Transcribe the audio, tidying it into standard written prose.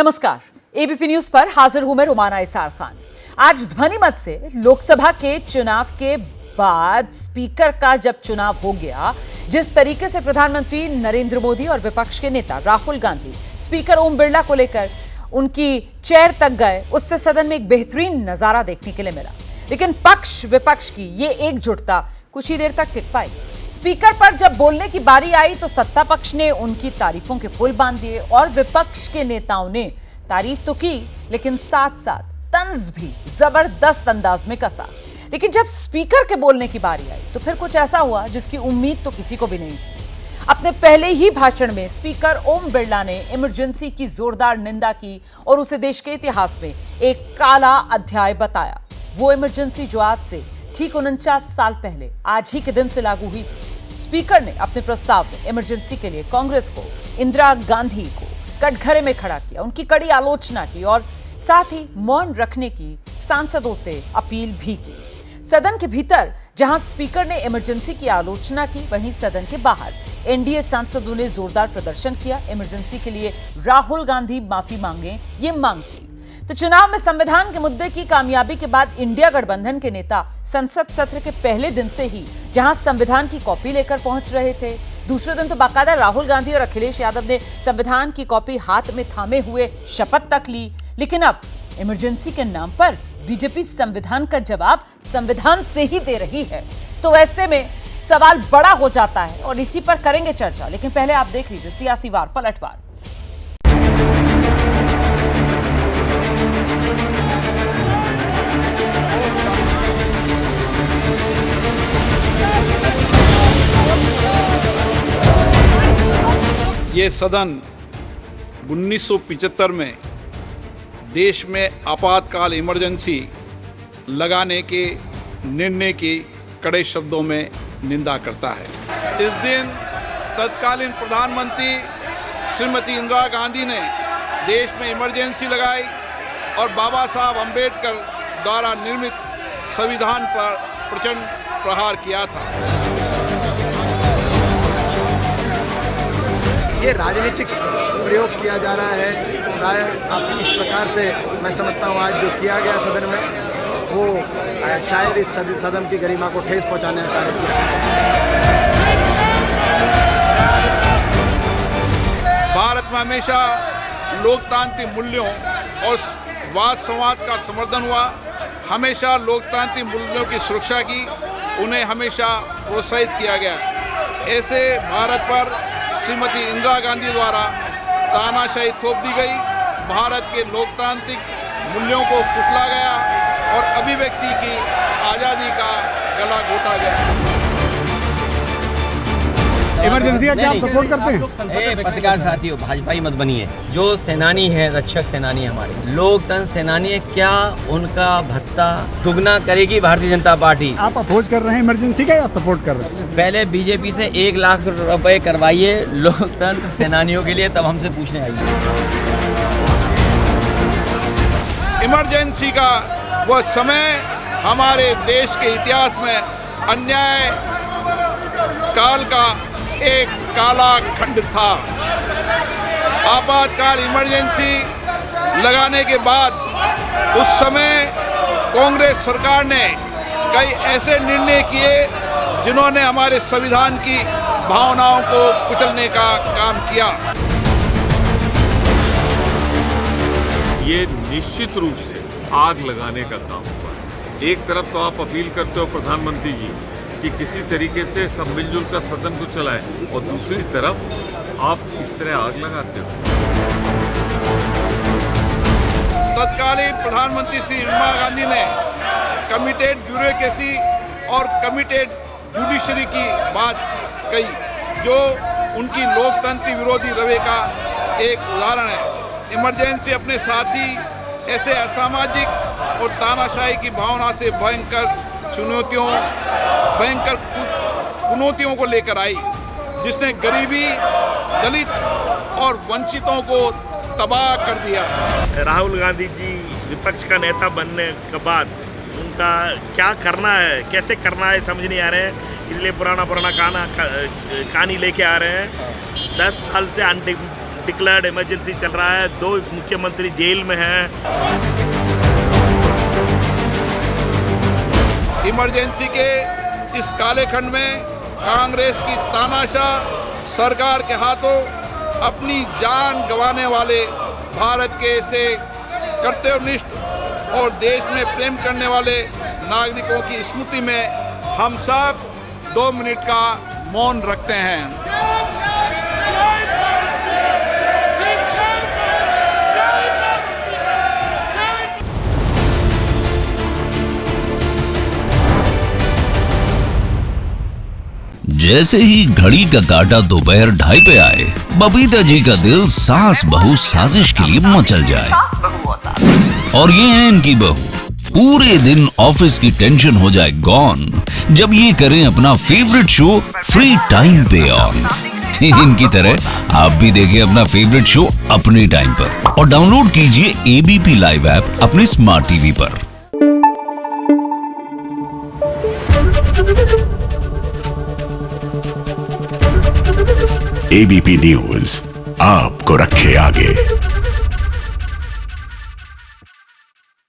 नमस्कार, ABP news पर हाजिर हूं मैं रुमाना इसार खान। आज ध्वनिमत से लोकसभा के चुनाव के बाद स्पीकर का जब चुनाव हो गया, जिस तरीके से प्रधानमंत्री नरेंद्र मोदी और विपक्ष के नेता राहुल गांधी स्पीकर ओम बिरला को लेकर उनकी चेयर तक गए, उससे सदन में एक बेहतरीन नजारा देखने के लिए मिला। लेकिन पक्ष विपक्ष की ये एकजुटता कुछ ही देर तक टिक पाई। स्पीकर पर जब बोलने की बारी आई तो सत्ता पक्ष ने उनकी तारीफों के पुल बांध दिए और विपक्ष के नेताओं ने तारीफ तो की, लेकिन साथ साथ तंज भी जबरदस्त अंदाज में कसा। लेकिन जब स्पीकर के बोलने की बारी आई तो फिर कुछ ऐसा हुआ जिसकी उम्मीद तो किसी को भी नहीं थी। अपने पहले ही भाषण में स्पीकर ओम बिरला ने इमरजेंसी की जोरदार निंदा की और उसे देश के इतिहास में एक काला अध्याय बताया। वो इमरजेंसी जो आज से ठीक 49 साल पहले आज ही के दिन से लागू हुई थी। स्पीकर ने अपने प्रस्ताव में इमरजेंसी के लिए कांग्रेस को, इंदिरा गांधी को कटघरे में खड़ा किया, उनकी कड़ी आलोचना की और साथ ही मौन रखने की सांसदों से अपील भी की। सदन के भीतर जहां स्पीकर ने इमरजेंसी की आलोचना की, वहीं सदन के बाहर एनडीए सांसदों ने जोरदार प्रदर्शन किया। इमरजेंसी के लिए राहुल गांधी माफी मांगे, ये मांग की। तो चुनाव में संविधान के मुद्दे की कामयाबी के बाद इंडिया गठबंधन के नेता संसद सत्र के पहले दिन से ही जहां संविधान की कॉपी लेकर पहुंच रहे थे, दूसरे दिन तो बाकायदा राहुल गांधी और अखिलेश यादव ने संविधान की कॉपी हाथ में थामे हुए शपथ तक ली। लेकिन अब इमरजेंसी के नाम पर बीजेपी संविधान का जवाब संविधान से ही दे रही है। तो ऐसे में सवाल बड़ा हो जाता है और इसी पर करेंगे चर्चा। लेकिन पहले आप देख लीजिए सियासी वार पलटवार। ये सदन 1975 में देश में आपातकाल इमरजेंसी लगाने के निर्णय की कड़े शब्दों में निंदा करता है। इस दिन तत्कालीन प्रधानमंत्री श्रीमती इंदिरा गांधी ने देश में इमरजेंसी लगाई और बाबा साहब अम्बेडकर द्वारा निर्मित संविधान पर प्रचंड प्रहार किया था। ये राजनीतिक प्रयोग किया जा रहा है। आप इस प्रकार से मैं समझता हूँ आज जो किया गया सदन में वो शायद इस सदन की गरिमा को ठेस पहुँचाने का कार्य किया। भारत में हमेशा लोकतांत्रिक मूल्यों और वाद संवाद का समर्थन हुआ, हमेशा लोकतांत्रिक मूल्यों की सुरक्षा की, उन्हें हमेशा प्रोत्साहित किया गया। ऐसे भारत पर श्रीमती इंदिरा गांधी द्वारा तानाशाही थोप दी गई, भारत के लोकतांत्रिक मूल्यों को कुचला गया और अभिव्यक्ति की आज़ादी का गला घोटा गया। इमरजेंसी का क्या आप सपोर्ट करते हैं? पत्रकार साथियों, भाजपाई मत बनिए। जो सेनानी है, रक्षक सेनानी हमारे लोकतंत्र सेनानी है, क्या उनका भत्ता दुगना करेगी भारतीय जनता पार्टी? आप अपोज कर रहे हैं इमरजेंसी का या सपोर्ट कर रहे हैं? पहले बीजेपी से 1 लाख रुपए करवाइए लोकतंत्र सेनानियों के लिए, तब हमसे पूछने आइए। इमरजेंसी का वह समय हमारे देश के इतिहास में अन्याय काल का एक काला खंड था। आपातकाल इमरजेंसी लगाने के बाद उस समय कांग्रेस सरकार ने कई ऐसे निर्णय किए जिन्होंने हमारे संविधान की भावनाओं को कुचलने का काम किया। ये निश्चित रूप से आग लगाने का काम हुआ है। एक तरफ तो आप अपील करते हो प्रधानमंत्री जी कि किसी तरीके से सब मिलजुल कर सदन को चलाएं, और दूसरी तरफ आप इस तरह आग लगाते हो। तत्कालीन प्रधानमंत्री श्री इंदिरा गांधी ने कमिटेड ब्यूरोक्रेसी और कमिटेड जुडिशरी की बात कही, जो उनकी लोकतंत्र विरोधी रवैये का एक उदाहरण है। इमरजेंसी अपने साथ ही ऐसे असामाजिक और तानाशाही की भावना से भयंकर चुनौतियों को लेकर आई, जिसने गरीबी, दलित और वंचितों को तबाह कर दिया। राहुल गांधी जी विपक्ष का नेता बनने के बाद उनका क्या करना है, कैसे करना है समझ नहीं आ रहे हैं, इसलिए पुराना कहानी लेके आ रहे हैं। 10 साल से डिक्लेयर्ड इमरजेंसी चल रहा है, 2 मुख्यमंत्री जेल में हैं। इमरजेंसी के इस काले खंड में कांग्रेस की तानाशाह सरकार के हाथों अपनी जान गंवाने वाले भारत के ऐसे कर्तव्यनिष्ठ और देश में प्रेम करने वाले नागरिकों की स्मृति में हम सब 2 मिनट का मौन रखते हैं। जैसे ही घड़ी का काटा दोपहर 2:30 पे आए, बबीता जी का दिल सास बहू साजिश के लिए मचल जाए। और ये है इनकी बहू, पूरे दिन ऑफिस की टेंशन हो जाए गॉन जब ये करें अपना फेवरेट शो फ्री टाइम पे ऑन। इनकी तरह आप भी देखिए अपना फेवरेट शो अपने टाइम पर और डाउनलोड कीजिए एबीपी लाइव ऐप अपने स्मार्ट टीवी पर। एबीपी न्यूज आपको रखे आगे।